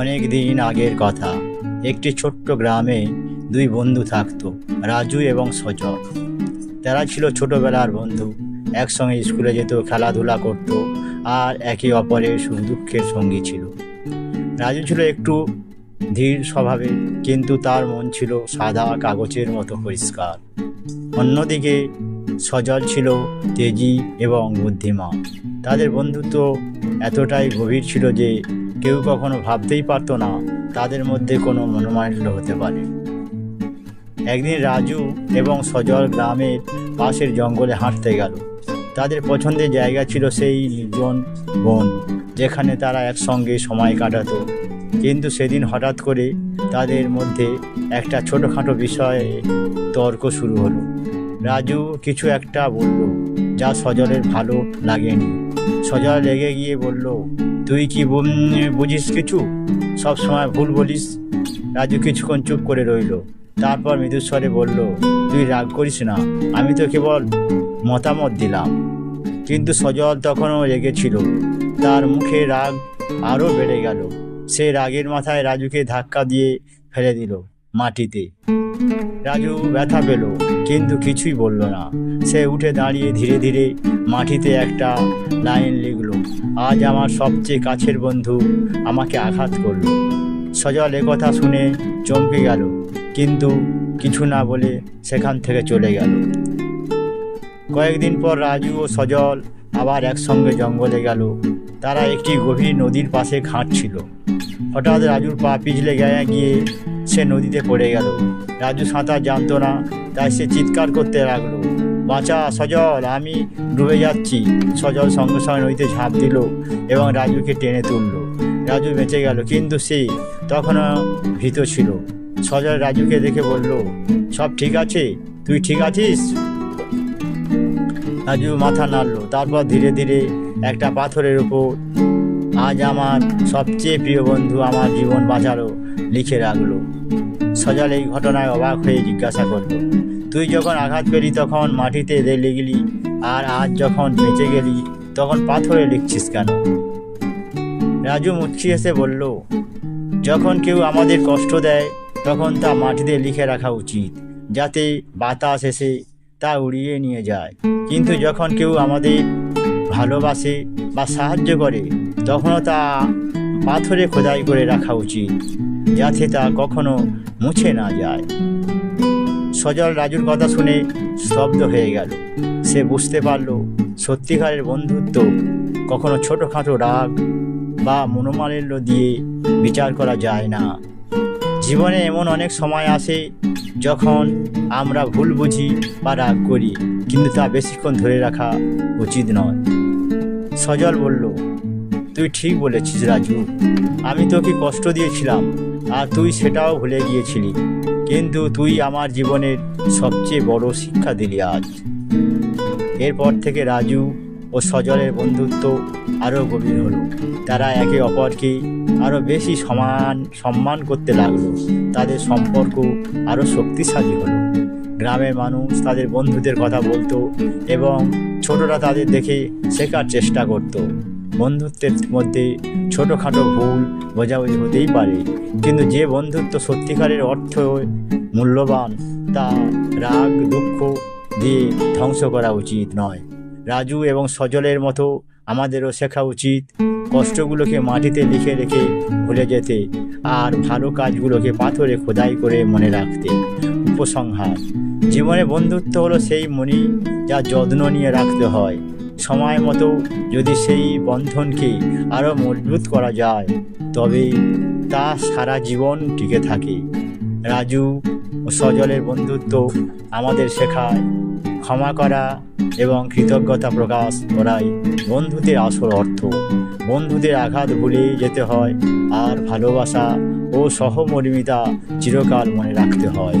অনেক দিন আগের কথা। একটি ছোট্ট গ্রামে দুই বন্ধু থাকতো, রাজু এবং সজল। তারা ছিল ছোটবেলার বন্ধু। একসঙ্গে স্কুলে যেত, খেলাধুলা করত, আর একে অপরের সুখ দুঃখের সঙ্গী ছিল। রাজু ছিল একটু ধীর স্বভাবের, কিন্তু তার মন ছিল সাদা কাগজের মতো পরিষ্কার। অন্যদিকে সজল ছিল তেজি এবং বুদ্ধিমান। তাদের বন্ধুত্ব এতটাই গভীর ছিল যে কেউ কখনো ভাবতেই পারত না তাদের মধ্যে কোনো মনোমালিন্য হতে পারে। একদিন রাজু এবং সজল গ্রামের পাশের জঙ্গলে হাঁটতে গেল। তাদের পছন্দের জায়গা ছিল সেই নির্জন বন, যেখানে তারা একসঙ্গে সময় কাটাতো। কিন্তু সেদিন হঠাৎ করে তাদের মধ্যে একটা ছোটোখাটো বিষয়ে তর্ক শুরু হলো। রাজু কিছু একটা বলল যা সজলের ভালো লাগেনি। সজল রেগে গিয়ে বলল, তুই কি বুঝিস কিছু? সব সময় ভুল বলিস। রাজু কিছুক্ষণ চুপ করে রইল, তারপর মৃদুস্বরে বলল, তুই রাগ করিস না, আমি তো কেবল মতামত দিলাম। কিন্তু সজল তখনও রেগেছিল। তার মুখে রাগ আরও বেড়ে গেল। সে রাগের মাথায় রাজুকে ধাক্কা দিয়ে ফেলে দিল মাটিতে। রাজু ব্যথা পেল, কিন্তু কিছুই বলল না। সে উঠে দাঁড়িয়ে ধীরে ধীরে মাটিতে একটা লাইন লিখল, আজ আমার সবচেয়ে কাছের বন্ধু আমাকে আঘাত করল। সজল একথা শুনে চমকে গেল, কিন্তু কিছু না বলে সেখান থেকে চলে গেল। কয়েকদিন পর রাজু ও সজল আবার একসঙ্গে জঙ্গলে গেল। তারা একটি গভীর নদীর পাশে ঘাঁটছিল। হঠাৎ রাজুর পা পিছলে গিয়ে সে নদীতে পড়ে গেল। রাজু সাঁতার জানতো না, তাই সে চিৎকার করতে লাগলো, বাঁচা সজল, আমি ডুবে যাচ্ছি। সজল সঙ্গে সঙ্গে নদীতে ঝাঁপ দিল এবং রাজুকে টেনে তুলল। রাজু বেঁচে গেল, কিন্তু সে তখনও ভীত ছিল। সজল রাজুকে দেখে বলল, সব ঠিক আছে? তুই ঠিক আছিস? রাজু মাথা নাড়ল, তারপর ধীরে ধীরে একটা পাথরের উপর, আজ আমার সবচেয়ে প্রিয় বন্ধু আমার জীবন বাঁচালো লিখে রাখলো। সজল এই ঘটনায় অবাক হয়ে জিজ্ঞাসা করল, তুই যখন আঘাত পেলি তখন মাটিতে লিখলি, আর আজ যখন বেঁচে গেলি তখন পাথরে লিখছিস কেন? রাজু মুচকি হেসে বলল, যখন কেউ আমাদের কষ্ট দেয় তখন তা মাটিতে লিখে রাখা উচিত, যাতে বাতাস এসে তা উড়িয়ে নিয়ে যায়। কিন্তু যখন কেউ আমাদের ভালোবাসে বা সাহায্য করে তখনও তা পাথরে খোদাই করে রাখা উচিত, যাতে তা কখনো মুছে না যায়। সজল রাজুর কথা শুনে স্তব্ধ হয়ে গেল। সে বুঝতে পারল সত্যিকারের বন্ধুত্ব কখনো ছোটোখাটো রাগ বা মনোমালিন্য দিয়ে বিচার করা যায় না। জীবনে এমন অনেক সময় আসে যখন আমরা ভুল বুঝি বা রাগ করি, কিন্তু তা বেশিক্ষণ ধরে রাখা উচিত নয়। সজল বলল, তুই ঠিক বলেছিস রাজু, আমি তোকে কষ্ট দিয়েছিলাম আর তুই সেটাও ভুলে গিয়েছিলি, কিন্তু তুই আমার জীবনের সবচেয়ে বড় শিক্ষা দিলি আজ। এরপর থেকে রাজু ও সজলের বন্ধুত্ব আরও গভীর হলো। তারা একে অপরকে আরও বেশি সম্মান করতে লাগলো। তাদের সম্পর্ক আরও শক্তিশালী হলো। গ্রামের মানুষ তাদের বন্ধুদের কথা বলতো এবং ছোটরা তাদের দেখে শেখার চেষ্টা করত। বন্ধুত্বের মধ্যে ছোটোখাটো ভুল বোঝাবুঝি হতেই পারে, কিন্তু যে বন্ধুত্ব সত্যিকারের অর্থ মূল্যবান তা রাগ দুঃখ দিয়ে ধ্বংস করা উচিত নয়। রাজু এবং সজলের মতো আমাদেরও শেখা উচিত কষ্টগুলোকে মাটিতে লিখে রেখে ভুলে যেতে, আর ভালো কাজগুলোকে পাথরে খোদাই করে মনে রাখতে। উপসংহার: জীবনে বন্ধুত্ব হলো সেই মণি যা যত্ন নিয়ে রাখতে হয়। সময় মতো যদি সেই বন্ধনকে আরও মজবুত করা যায় তবে তা সারা জীবন টিকে থাকে। রাজু ও সজলের বন্ধুত্ব আমাদের শেখায় ক্ষমা করা এবং কৃতজ্ঞতা প্রকাশ করাই বন্ধুত্বের আসল অর্থ। বন্ধুদের আঘাত ভুলে যেতে হয়, আর ভালোবাসা ও সহমর্মিতা চিরকাল মনে রাখতে হয়।